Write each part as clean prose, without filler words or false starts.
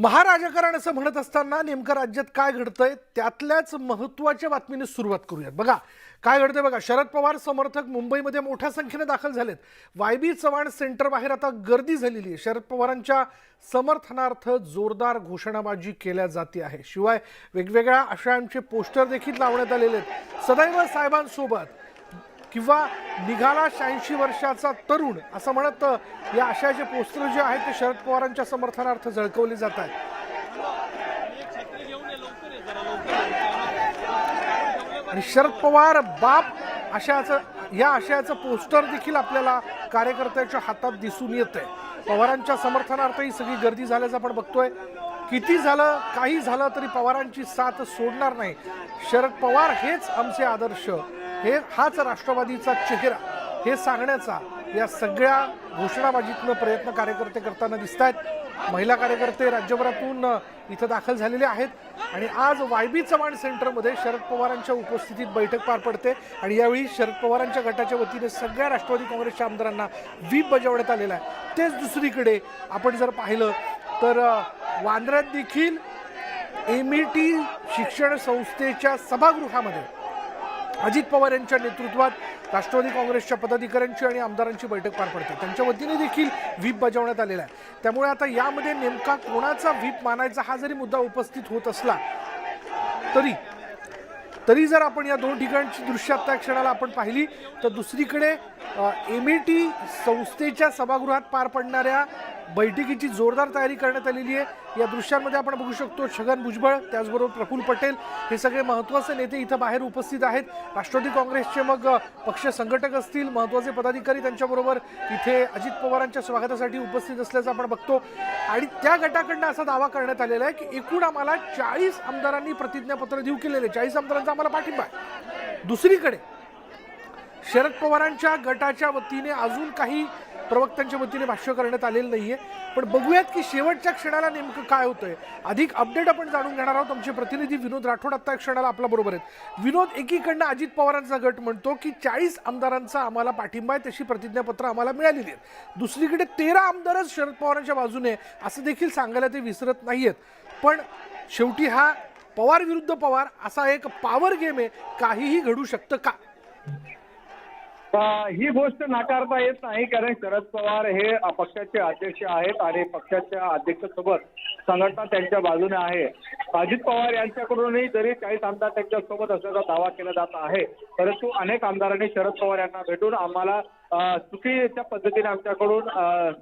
महाराजकारण असं म्हणत असताना नेमकं राज्यात काय घडतंय त्यातल्याच महत्त्वाच्या बातमीने सुरुवात करूयात। बघा काय घडतंय बघा। शरद पवार समर्थक मुंबईमध्ये मोठ्या संख्येने दाखल झालेत। वायबी चव्हाण सेंटर बाहेर आता गर्दी झालेली आहे। शरद पवारांच्या समर्थनार्थ जोरदार घोषणाबाजी केल्या जाते आहे। शिवाय वेगवेगळ्या आशयांचे पोस्टर देखील लावण्यात आलेले आहेत। सदैव साहेबांसोबत किंवा निघाला 86 वर्षाचा तरुण असं म्हणत या आशयाचे पोस्टर जे आहेत ते शरद पवारांच्या समर्थनार्थ झळकवले जात आहेत। आणि शरद पवार बाप या आशयाचं पोस्टर देखील आपल्याला कार्यकर्त्याच्या हातात दिसून येतंय। पवारांच्या समर्थनार्थ ही सगळी गर्दी झाल्याचं आपण बघतोय। किती झालं काही झालं तरी पवारांची साथ सोडणार नाही। शरद पवार हेच आमचे आदर्श, हाच राष्ट्रवादीचा चेहरा हे सांगण्याचा या सगळ्या घोषणाबाजीतनं प्रयत्न कार्यकर्ते करताना दिसत आहेत। महिला कार्यकर्ते राज्यभरातून इथं दाखल झालेले आहेत आणि आज वायबी चव्हाण सेंटरमध्ये शरद पवारांच्या उपस्थितीत बैठक पार पडते आणि यावेळी शरद पवारांच्या गटाच्या वतीने सगळ्या राष्ट्रवादी काँग्रेसच्या आमदारांना व्हीप बजावण्यात आलेला आहे। तेच दुसरीकडे आपण जर पाहिलं तर वांद्र्यात देखील MET शिक्षण संस्थेच्या सभागृहामध्ये अजित पवार यांच्या नेतृत्वात राष्ट्रवादी काँग्रेसच्या पदाधिकाऱ्यांची आणि आमदारांची बैठक पार पडते। त्यांच्या वतीने देखील व्हीप बजावण्यात आलेला आहे। त्यामुळे आता यामध्ये नेमका कोणाचा व्हीप मानायचा हा जरी मुद्दा उपस्थित होत असला तरी जर आपण या दोन ठिकाणची दृश्यात त्या क्षणाला आपण पाहिली तर दुसरीकडे MET संस्थेच्या सभागृहात पार पडणाऱ्या बैठकीची जोरदार तयारी करण्यात आलेली आहे। या दृश्यांमध्ये आपण बघू शकतो छगन भुजबळ त्याचबरोबर प्रफुल्ल पटेल हे सगळे महत्त्वाचे नेते इथं बाहेर उपस्थित आहेत। राष्ट्रवादी काँग्रेसचे मग पक्ष संघटक असतील, महत्त्वाचे पदाधिकारी त्यांच्याबरोबर इथे अजित पवारांच्या स्वागतासाठी उपस्थित असल्याचं आपण बघतो। आणि त्या गटाकडनं असा दावा करण्यात आलेला आहे की एकूण आम्हाला 40 आमदारांनी प्रतिज्ञापत्र देऊ केलेले, 40 आमदारांचा आम्हाला पाठिंबा आहे। दुसरीकडे शरद पवारांच्या गटाच्या वतीने अजून काही प्रवक्त्यांच्या वतीने भाष्य करण्यात आलेलं नाहीये। पण बघूयात की शेवटच्या क्षणाला नेमकं काय होतंय। अधिक अपडेट आपण जाणून घेणार आहोत। आमचे प्रतिनिधी विनोद राठोड आता क्षणाला आपल्या बरोबर आहेत। विनोद, एकीकडनं अजित पवारांचा गट म्हणतो की 40 आमदारांचा आम्हाला पाठिंबा आहे, तशी प्रतिज्ञापत्र आम्हाला मिळालेली आहेत। दुसरीकडे 13 आमदारच शरद पवारांच्या बाजूने असं देखील सांगायला ते विसरत नाहीयेत। पण शेवटी हा पवार विरुद्ध पवार असा एक पॉवर गेम आहे, काहीही घडू शकतं का? ही गोष्ट नाकारता येत नाही, कारण शरद पवार हे पक्षाचे अध्यक्ष आहेत आणि पक्षाच्या अध्यक्षासोबत संघटना त्यांच्या बाजूने आहे। अजित पवार यांच्याकडूनही जरी 40 आमदार त्यांच्यासोबत असल्याचा दावा केला जात आहे, परंतु अनेक आमदारांनी शरद पवार यांना भेटून आम्हाला चुकीच्या पद्धतीने आमच्याकडून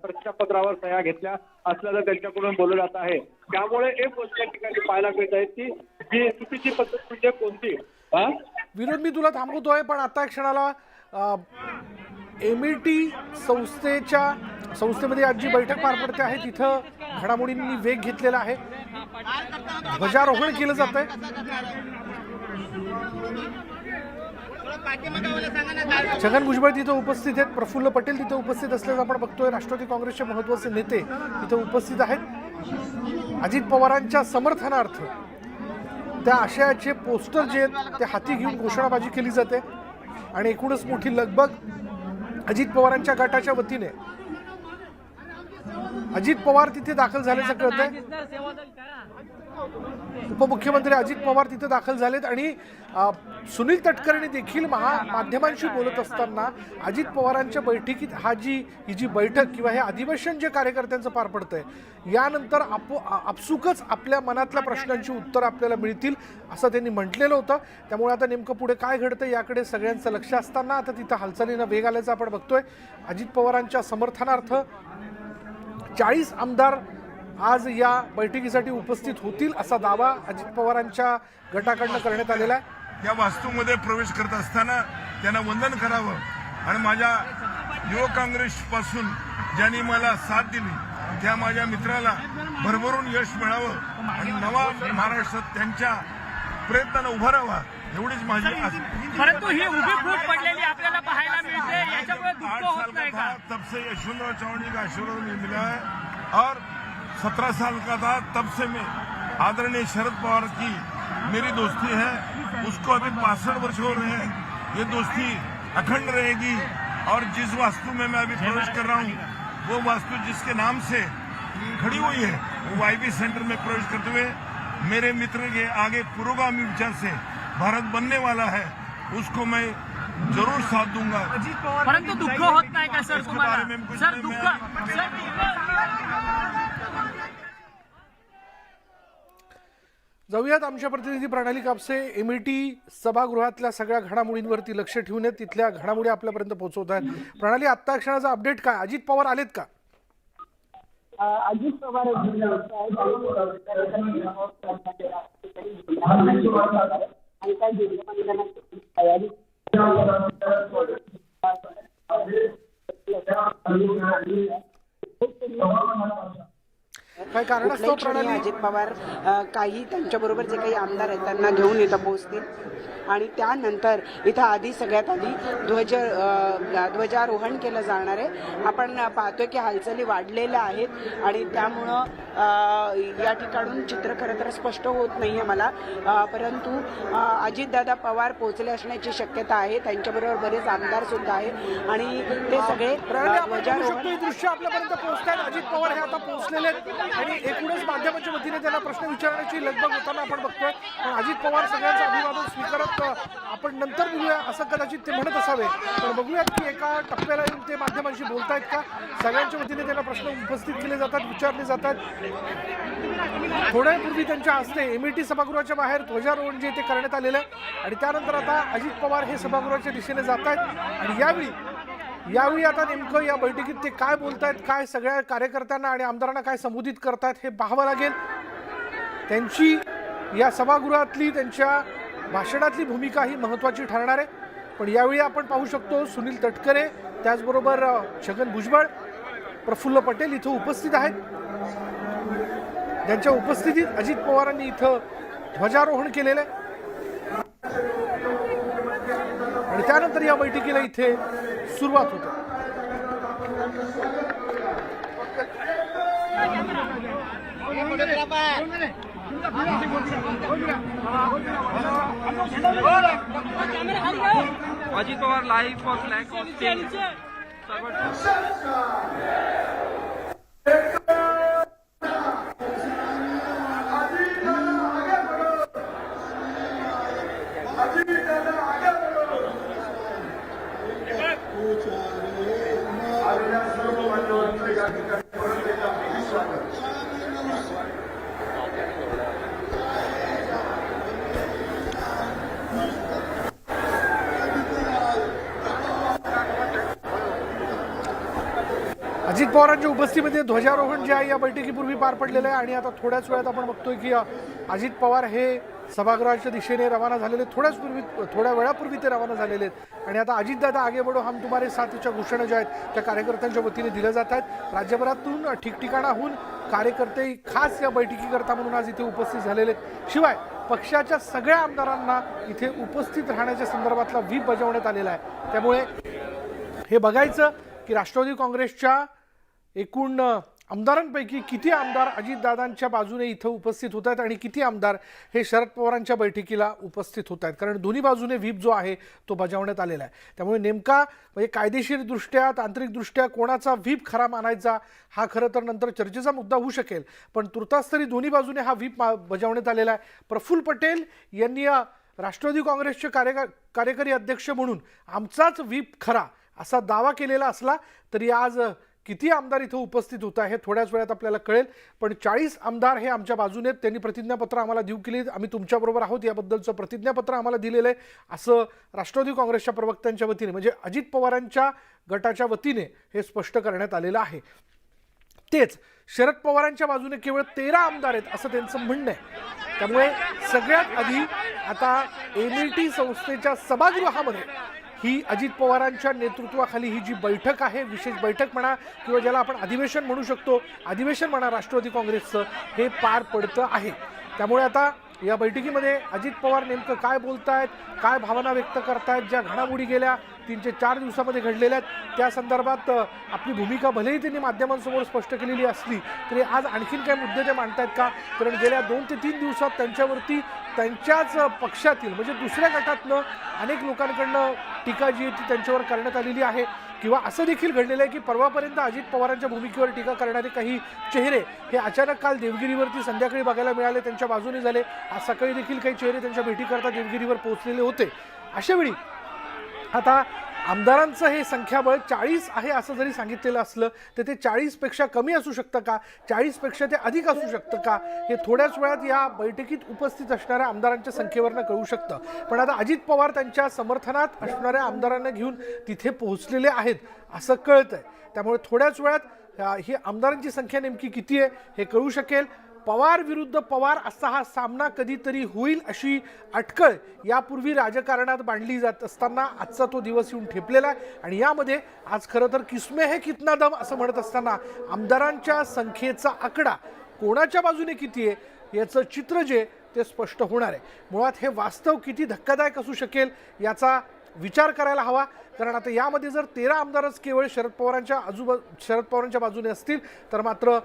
प्रतिज्ञापत्रावर सह्या घेतल्या असल्याचं त्यांच्याकडून बोललं जात आहे। त्यामुळे एक गोष्ट या ठिकाणी पाहायला मिळत आहे की जी चुकीची पद्धत म्हणजे कोणती। विनोद, मी तुला थांबवतोय पण आता क्षणाला MET संस्थेमध्ये आज जी बैठक पार पडते आहे तिथं घडामोडींनी वेग घेतलेला आहे। ध्वजारोहण केलं जात आहे। छगन भुजबळ तिथं उपस्थित आहेत, प्रफुल्ल पटेल तिथं उपस्थित असल्याचं आपण बघतोय। राष्ट्रवादी काँग्रेसचे महत्त्वाचे नेते तिथं उपस्थित आहेत। अजित पवारांच्या समर्थनार्थ त्या आशयाचे पोस्टर जे आहेत ते हाती घेऊन घोषणाबाजी केली जाते आणि एकूणच मोठी लगबग अजित पवारांच्या गटाच्या वतीने। अजित पवार तिथे दाखल झाल्याचं कळतंय। उपमुख्यमंत्री अजित पवार तिथे दाखल झालेत आणि सुनील तटकरेंनी देखील माध्यमांशी बोलत असताना अजित पवारांच्या बैठकीत ही जी बैठक किंवा हे अधिवेशन जे कार्यकर्त्यांचं पार पडतंय यानंतर आपसुकच आपल्या मनातल्या प्रश्नांची उत्तर आपल्याला मिळतील असं त्यांनी म्हटलेलं होतं। त्यामुळे आता नेमकं पुढे काय घडतं याकडे सगळ्यांचं लक्ष असताना आता तिथं हालचालींना वेग आल्याचं आपण बघतोय। अजित पवारांच्या समर्थनार्थ 40 आमदार आज या बैठकीसाठी उपस्थित होतील असा दावा अजित पवारांच्या गटाकडनं करण्यात आलेला आहे। या वास्तूमध्ये प्रवेश करत असताना त्यांना वंदन करावं आणि माझ्या युवक काँग्रेसपासून ज्यांनी मला साथ दिली त्या माझ्या मित्राला भरभरून यश मिळावं आणि नवा महाराष्ट्रात त्यांच्या प्रयत्नानं उभा राहावा एवढीच माझी आस। परंतु ही उभी फूट पडलेली आपल्याला पाहायला मिळते, याच्यामुळे दुःख होत नाही का? तब से यशवंतराव चव्हाण जी का आशीर्वाद मिला है और 17 साल का था तब से मैं आदरणीय शरद पवार की मेरी दोस्ती है, उसको अभी 65 वर्ष हो रहे हैं। ये दोस्ती अखंड रहेगी और जिस वास्तु में मैं अभी प्रवेश कर रहा हूँ वो वास्तु जिसके नाम से खड़ी हुई है, वो वाईबी सेंटर में प्रवेश करते हुए मेरे मित्र के आगे पुरोगामी विचार से भारत बनने वाला है, उसको मैं जरूर साथ दूंगा। परंतु दुःख होत नाही का सर इसके तुम्हाला? बारे में कुछ सर नहीं, दुःख जाऊयात आमच्या प्रतिनिधी प्रणाली कापसे एमईटी सभागृहातल्या सगळ्या घडामोडींवरती लक्ष ठेवून तिथल्या घडामोडी आपल्यापर्यंत पोहोचवत आहेत। प्रणाली, आत्ता क्षणाचा अपडेट काय? अजित पवार आलेत का? अजित पवार आणि काय तयारी काय कारणास्तव प्रणाली? अजित पवार काही त्यांच्याबरोबर जे काही आमदार आहेत त्यांना घेऊन इथं पोहोचतील आणि त्यानंतर इथं आधी सगळ्यात आधी ध्वजारोहण केलं जाणार आहे। आपण पाहतोय की हालचाली वाढलेल्या आहेत आणि त्यामुळं या ठिकाणून चित्र खरं तर स्पष्ट होत नाही आहे मला, परंतु अजितदादा पवार पोहोचले असण्याची शक्यता आहे। त्यांच्याबरोबर बरेच आमदार सुद्धा आहेत आणि ते सगळे ध्वजारोहण दृश्य आपल्यापर्यंत पोहोचतात। अजित पवार हे आता पोहोचलेले आहेत आणि एकूणच माध्यमाच्या वतीने त्यांना प्रश्न विचारण्याची लगबग होताना आपण बघतोय। पण अजित पवार सगळ्यांचं अभिवादन स्वीकारत आपण नंतर बोलूया असं कदाचित ते म्हणत असावे, पण बघूयात की एका टप्प्याला येऊन ते माध्यमांशी बोलतायत का, सगळ्यांच्या वतीने त्यांना प्रश्न उपस्थित केले जातात, विचारले जातात। थोड्यापूर्वी त्यांच्या हस्ते एमईटी सभागृहाच्या बाहेर ध्वजारोहण जे ते करण्यात आलेलं आहे आणि त्यानंतर आता अजित पवार हे सभागृहाच्या दिशेने जात आहेत आणि यावेळी आता नेमकं या बैठकीत ते काय बोलतायत, काय सगळ्या कार्यकर्त्यांना आणि आमदारांना काय संबोधित करतायत हे पाहावं लागेल। त्यांची या सभागृहातली त्यांच्या भाषणातली भूमिका ही महत्त्वाची ठरणार आहे। पण यावेळी आपण पाहू शकतो सुनील तटकरे, त्याचबरोबर छगन भुजबळ, प्रफुल्ल पटेल इथं उपस्थित आहेत। त्यांच्या उपस्थितीत अजित पवारांनी इथं ध्वजारोहण केलेलं आहे आणि त्यानंतर या बैठकीला इथे सुरुवात होते। Ajit Pawar live for flag of state. Ajit पवारांच्या उपस्थितीमध्ये ध्वजारोहण जे आहे या बैठकीपूर्वी पार पडलेलं आहे आणि आता थोड्याच वेळात आपण बघतोय की अजित पवार हे सभागृहाच्या दिशेने रवाना झालेले, थोड्या वेळापूर्वी ते रवाना झालेले आहेत आणि आता अजितदादा आगे बढो हम तुम्हारे साथच्या घोषणा ज्या आहेत त्या कार्यकर्त्यांच्या वतीने दिल्या जात आहेत। राज्यभरातून ठिकठिकाणाहून कार्यकर्ते खास या बैठकीकरता म्हणून आज इथे उपस्थित झालेले आहेत। शिवाय पक्षाच्या सगळ्या आमदारांना इथे उपस्थित राहण्याच्या संदर्भातला व्हीप बजावण्यात आलेला आहे। त्यामुळे हे बघायचं की राष्ट्रवादी काँग्रेसच्या एकूण आमदारांपैकी किती आमदार अजितदादांच्या बाजूने इथं उपस्थित होत आहेत आणि किती आमदार हे शरद पवारांच्या बैठकीला उपस्थित होत आहेत, कारण दोन्ही बाजूने व्हीप जो आहे तो बजावण्यात आलेला आहे। त्यामुळे नेमका म्हणजे कायदेशीरदृष्ट्या तांत्रिकदृष्ट्या कोणाचा व्हीप खरा मानायचा हा खरं तर नंतर चर्चेचा मुद्दा होऊ शकेल, पण तुर्तास तरी दोन्ही बाजूने हा व्हीप बजावण्यात आलेला आहे। प्रफुल्ल पटेल यांनी राष्ट्रवादी काँग्रेसचे कार्यकारी अध्यक्ष म्हणून आमचाच व्हीप खरा असा दावा केलेला असला तरी आज किती आमदार इथं उपस्थित होत आहे थोड्याच वेळात आपल्याला कळेल। पण 40 आमदार हे आमच्या बाजूने आहेत, त्यांनी प्रतिज्ञापत्र आम्हाला देऊ केली, आम्ही तुमच्याबरोबर आहोत याबद्दलचं प्रतिज्ञापत्र आम्हाला दिलेलं आहे असं राष्ट्रवादी काँग्रेसच्या प्रवक्त्यांच्या वतीने म्हणजे अजित पवारांच्या गटाच्या वतीने हे स्पष्ट करण्यात आलेलं आहे। तेच शरद पवारांच्या बाजूने केवळ 13 आमदार आहेत असं त्यांचं म्हणणं आहे। त्यामुळे सगळ्यात आधी आता एमईटी संस्थेच्या सभागृहामध्ये ही अजित पवारांच्या नेतृत्वाखाली ही जी बैठक आहे, विशेष बैठक म्हणा किंवा ज्याला आपण अधिवेशन म्हणू शकतो, अधिवेशन म्हणा राष्ट्रवादी काँग्रेसचं, हे पार पडतं आहे। त्यामुळे आता या बैठकीमध्ये अजित पवार नेमकं काय बोलतायत, काय भावना व्यक्त करतायत, ज्या घडामोडी गेल्या 3 ते 4 दिवसामध्ये घडलेल्या आहेत त्या संदर्भात आपली भूमिका भलेही त्यांनी माध्यमांसमोर स्पष्ट केलेली असली तरी आज आणखीन काही मुद्दे ते मांडतायत का? कारण गेल्या 2 ते 3 दिवसात त्यांच्यावरती त्यांच्याच पक्षातील म्हणजे दुसऱ्या गटातनं अनेक लोकांकडनं टीका जी आहे ती त्यांच्यावर करण्यात आलेली आहे. किंवा असं देखील घडलेलं आहे की परवापर्यंत अजित पवारांच्या भूमिकेवर टीका करणारे काही चेहरे हे अचानक काल देवगिरीवरती संध्याकाळी बघायला मिळाले, त्यांच्या बाजूने झाले. आज सकाळी देखील काही चेहरे त्यांच्या भेटीकरता देवगिरीवर पोहोचलेले होते. अशावेळी आता आमदारांचं हे संख्याबळ 40 आहे असं जरी सांगितलेलं असलं तर ते 40पेक्षा कमी असू शकतं का, 40पेक्षा ते अधिक असू शकतं का, हे थोड्याच वेळात या बैठकीत उपस्थित असणाऱ्या आमदारांच्या संख्येवरनं कळू शकतं. पण आता अजित पवार त्यांच्या समर्थनात असणाऱ्या आमदारांना घेऊन तिथे पोहोचलेले आहेत असं कळतंय. त्यामुळे थोड्याच वेळात ही आमदारांची संख्या नेमकी किती आहे हे कळू शकेल. पवार विरुद्ध पवार असा हा सामना कधीतरी होईल अशी अटकळ यापूर्वी राजकारणात बांधली जात असताना आजचा तो दिवस येऊन ठेपलेला आहे. आणि यामध्ये आज खरं तर किस्मे है कितना दम असं म्हणत असताना आमदारांच्या संख्येचा आकडा कोणाच्या बाजूने किती आहे याचं चित्र जे ते स्पष्ट होणार आहे. मुळात हे वास्तव किती धक्कादायक असू शकेल याचा विचार करायला हवा. कारण आता यामध्ये जर 13 आमदारच केवळ शरद पवारांच्या बाजूने असतील तर मात्र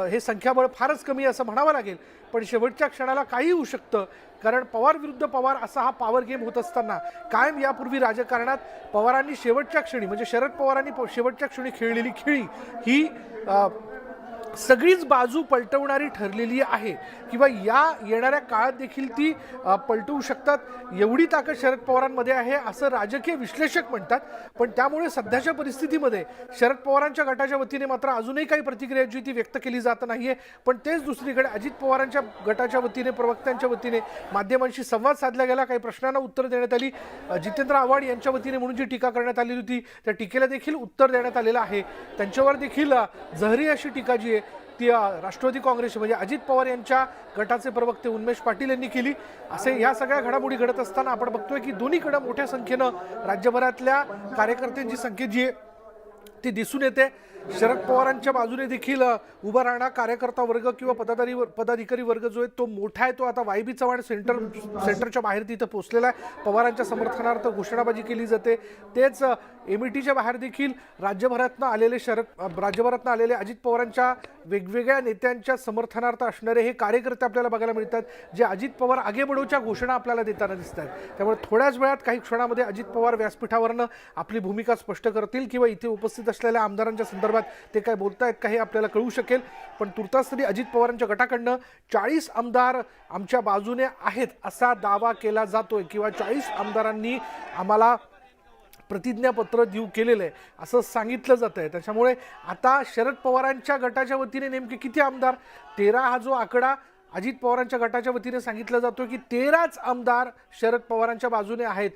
हे संख्याबळ फारच कमी असं म्हणावं लागेल. पण शेवटच्या क्षणाला काही होऊ शकतं. कारण पवार विरुद्ध पवार असा हा पॉवर गेम होत असताना कायम यापूर्वी राजकारणात पवारांनी शेवटच्या क्षणी म्हणजे शरद पवारांनी शेवटच्या क्षणी खेळलेली खेळी ही सगळीच बाजू पलटवणारी ठरलेली आहे किंवा या येणाऱ्या काळात देखील ती पलटवू शकतात एवढी ताकद शरद पवारांमध्ये आहे असं राजकीय विश्लेषक म्हणतात. पण त्यामुळे सध्याच्या परिस्थितीमध्ये शरद पवारांच्या गटाच्या वतीने मात्र अजूनही काही प्रतिक्रिया जी ती व्यक्त केली जात नाहीये. पण तेच दुसरीकडे अजित पवारांच्या गटाच्या वतीने प्रवक्त्यांच्या वतीने माध्यमांशी संवाद साधला गेला, काही प्रश्नांना उत्तर देण्यात आली. जितेंद्र आव्हाड यांच्या वतीने म्हणून जी टीका करण्यात आलेली होती त्या टीकेला देखील उत्तर देण्यात आलेलं आहे. त्यांच्यावर देखील जहरी अशी टीका जी आहे ती राष्ट्रवादी काँग्रेस म्हणजे अजित पवार यांच्या गटाचे प्रवक्ते उन्मेष पाटील यांनी केली. असे ह्या सगळ्या घडामोडी घडत असताना आपण बघतोय की दोन्हीकडे मोठ्या संख्येनं राज्यभरातल्या कार्यकर्त्यांची संख्या जी आहे ती दिसून येते. शरद पवारांच्या बाजूने देखील उभा राहणारा कार्यकर्ता वर्ग किंवा पदाधिकारी वर्ग जो आहे तो मोठा आहे. तो आता वायबी चव्हाण सेंटरच्या बाहेर तिथं पोहोचलेला आहे. पवारांच्या समर्थनार्थ घोषणाबाजी केली जाते. तेच एमईटीच्या बाहेर देखील राज्यभरातनं आलेले अजित पवारांच्या वेगवेगळ्या नेत्यांच्या समर्थनार्थ असणारे हे कार्यकर्ते आपल्याला बघायला मिळतात जे अजित पवार आगे बढोच्या घोषणा आपल्याला देताना दिसत आहेत. त्यामुळे थोड्याच वेळात काही क्षणामध्ये अजित पवार व्यासपीठावरनं आपली भूमिका स्पष्ट करतील किंवा इथे उपस्थित असलेल्या आमदारांच्या संदर्भात ते काय बोलतायत का हे आपल्याला कळू शकेल. पण तुर्तास तरी अजित पवारांच्या गटाकडनं 40 आमदार आमच्या बाजूने आहेत असा दावा केला जातोय किंवा 40 आमदारांनी आम्हाला प्रतिज्ञापत्र देऊ केलेलं आहे असं सांगितलं जात आहे. त्याच्यामुळे आता शरद पवारांच्या गटाच्या वतीने नेमके किती आमदार 13 हा जो आकडा अजित पवारांच्या गटाच्या वतीने सांगितलं जातो की 13च आमदार शरद पवारांच्या बाजूने आहेत